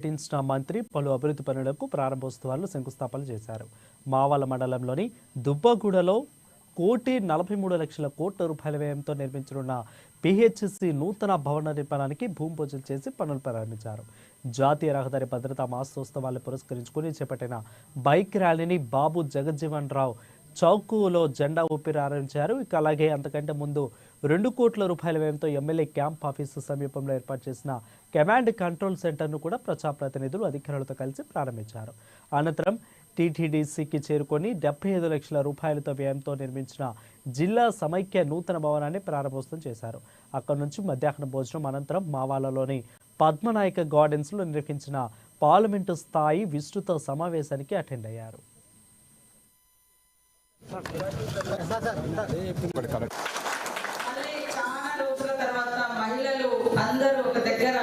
పర్యటించిన మంత్రి పలు అభివృద్ధి పనులకు ప్రారంభోత్సవాలు శంకుస్థాపన చేశారు. మావల మండలంలోని దుబ్బగూడలో 1,43,00,00,000 రూపాయల వ్యయంతో నిర్మించనున్న పిహెచ్సి నూతన భవన నిర్మాణానికి భూమి పూజలు చేసి పనులు ప్రారంభించారు. జాతీయ రహదారి భద్రతా మాసోత్సవాలను పురస్కరించుకుని చేపట్టిన బైక్ ర్యాలీని బాబు జగజ్జీవన్ రావు చౌకులో జెండా ఊపి ప్రారంభించారు. ఇక అలాగే అంతకంటే ముందు 2 కోట్ల రూపాయల వ్యయంతో ఎమ్మెల్యే క్యాంప్ ఆఫీసు సమీపంలో ఏర్పాటు చేసిన కమాండ్ కంట్రోల్ సెంటర్ను కూడా ప్రజాప్రతినిధులు అధికారులతో కలిసి ప్రారంభించారు. అనంతరం టీటీడీసీకి చేరుకొని 75 లక్షల రూపాయలతో వ్యయంతో నిర్మించిన జిల్లా సమైక్య నూతన భవనాన్ని ప్రారంభోత్సవం చేశారు. అక్కడి నుంచి మధ్యాహ్నం భోజనం అనంతరం మావాలలోని పద్మనాయక గార్డెన్స్లో నిర్వహించిన పార్లమెంటు స్థాయి విస్తృత సమావేశానికి అటెండ్ అయ్యారు. చాలా రోజుల తర్వాత మహిళలు అందరూ ఒక దగ్గర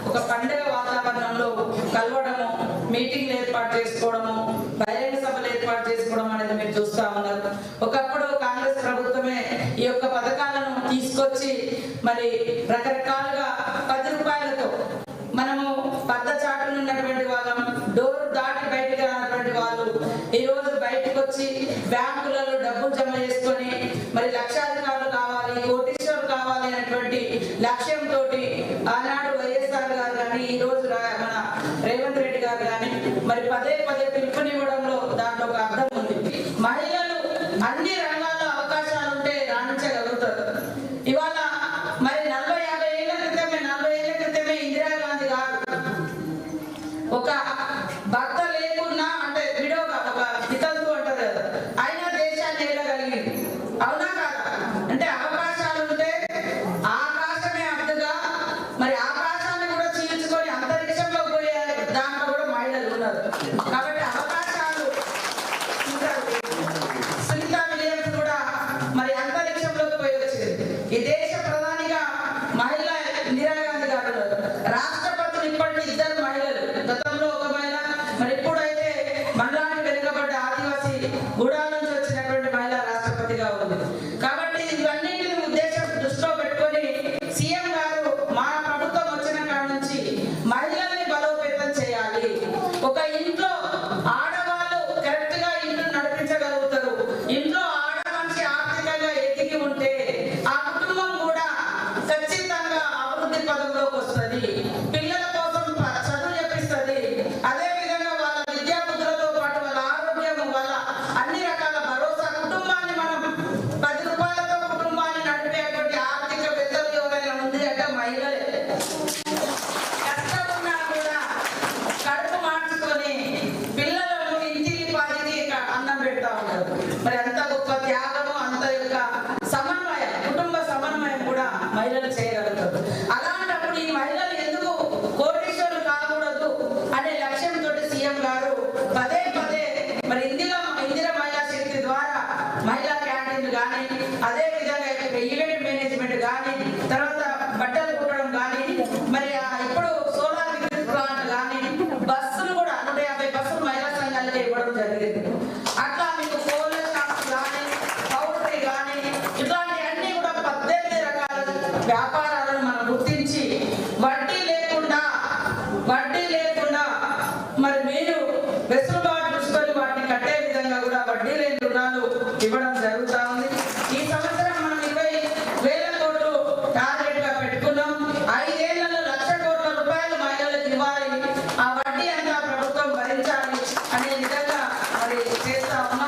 ఒక పండుగ వాతావరణంలో కలవడము, మీటింగ్లు ఏర్పాటు చేసుకోవడము, బహిరంగ సభలు ఏర్పాటు చేసుకోవడం అనేది మీరు చూస్తా ఉన్నారు. ఒకప్పుడు కాంగ్రెస్ ప్రభుత్వమే ఈ యొక్క పథకాలను తీసుకొచ్చి మరి రకరకాలుగా 10 రూపాయలతో మనము పద్దచాటును ఉన్నటువంటి వాళ్ళం, డోర్ దాటి బయటకు రానటువంటి వాళ్ళు ఈ రోజు బయటకు వచ్చి బ్యాంకులలో డబ్బులు జమ చేసుకొని మరి లక్షాధికారులు కావాలి, కోటీశ్వరులు కావాలి అనేటువంటి లక్ష్యంతో ఆనాడు వైఎస్ఆర్ గారు కానీ ఈ రోజు మన రేవంత్ రెడ్డి గారు కానీ మరి పదే పిలుపునివ్వడంలో దాంట్లో ఒక అర్థం ఉంది. మహిళలు అన్ని రంగాల్లో అవకాశాలు ఉంటే రాణించగలుగుతారు. ఇవాళ మరి 40-50 ఏళ్ల క్రితమే ఇందిరాగాంధీ గారు ఒక భర్త లేకున్నా అంటే విడోగా ఒక వితంతు అంటారు కదా, అయినా దేశాన్ని ఏలగలిగింది. అవునా కాదా? అంటే అవకాశాలు ఉంటే ఆకాశమే అడ్డుగా మరి ఆకాశాన్ని కూడా చీల్చుకొని అంతరిక్షంలో పోయే దాంట్లో కూడా మహిళలు ఉన్నారు. కాబట్టి అవకాశాలు సునీతా విలియమ్స్ కూడా మరి అంతరిక్షంలోకి పోయి వచ్చింది. ఈ దేశ ప్రధానిగా మహిళ ఇందిరాగాంధీ గారు, రాష్ట్రపతులు ఇప్పటి 2 మహిళలు, గతంలో ఒక మహిళ, మరి ఇప్పుడైతే మనలాంటి వెనుకబడ్డ ఆదివాసీ గూడాల నుంచి వచ్చినటువంటి మహిళ రాష్ట్రపతిగా ఉంది. కాబట్టి ఇవన్నింటిని ఉద్దేశం దృష్టిలో పెట్టుకొని సీఎం గారు మన ప్రభుత్వం వచ్చిన కాడ నుంచి మహిళల్ని బలోపేతం చేయాలి. ఒక ఇంట్లో ఆడవాళ్ళు కరెక్ట్ గా ఇల్లు నడిపించగలుగుతారు. ఇంట్లో ఆడ మనిషి ఆర్థికంగా ఎదిగి ఉంటే ఆ కుటుంబం కూడా ఖచ్చితంగా అభివృద్ధి పదంలోకి వస్తుంది. పిల్లల కోసం చదువు చెప్పిస్తుంది. అదే విధంగా వాళ్ళ విద్యాబుద్ధులతో పాటు వాళ్ళ ఆరోగ్యం, వాళ్ళ అన్ని రకాల భరోసా, కుటుంబాన్ని మనం 10 రూపాయలతో కుటుంబాన్ని నడిపేటువంటి ఆర్థిక పెద్దలు ఎవరైనా ఉంది అంటే మహిళలే. కష్టమున్నా కూడా కడుపు మార్చుకొని పిల్లలను ఇంటికి పాదికి అన్నం పెడతా ఉన్నారు. మరి అంత గొప్ప త్యాగము, అంత యొక్క సమన్వయం, కుటుంబ సమన్వయం కూడా మహిళలు చేయగలుగుతారు. అలాంటప్పుడు ఈ మహిళలు ఎందుకు కోటీశ్వరులు కాకూడదు అనే లక్ష్యంతో సీఎం గారు పదే మరి ఇందిరా మహిళా శక్తి ద్వారా మహిళా క్యాంటీన్లు కానీ, అదే విధంగా ఈవెంట్ మేనేజ్మెంట్ కానీ, తర్వాత బట్టలు కుట్టడం కానీ, మరి ఇప్పుడు సోలార్ విద్యుత్ ప్లాంట్ కానీ, బస్సులు కూడా 150 బస్సులు మహిళా సంఘాలకి ఇవ్వడం జరిగింది. అట్లా మీకు కోళ్ళ షాప్స్ కానీ, పౌల్ట్రీ కానీ, ఇట్లాంటి అన్ని కూడా 18 రకాల వ్యాపారాలను మనం గుర్తించి వడ్డీ లేకుండా మరి మీరు వెసులుబాటు చూసుకొని వాటిని కట్టే విధంగా కూడా వడ్డీ లేని రుణాలు ఇవ్వడం జరుగుతూ ఉంది. ఈ సంవత్సరం మనం 20,000 కోట్లు టార్గెట్ గా పెట్టుకున్నాం. 5 ఏళ్లలో 1,00,000 కోట్ల రూపాయలు మహిళలకు ఇవ్వాలి. ఆ వడ్డీ అంతా ప్రభుత్వం భరించాలి అనే విధంగా మరి చేస్తా ఉన్నాం.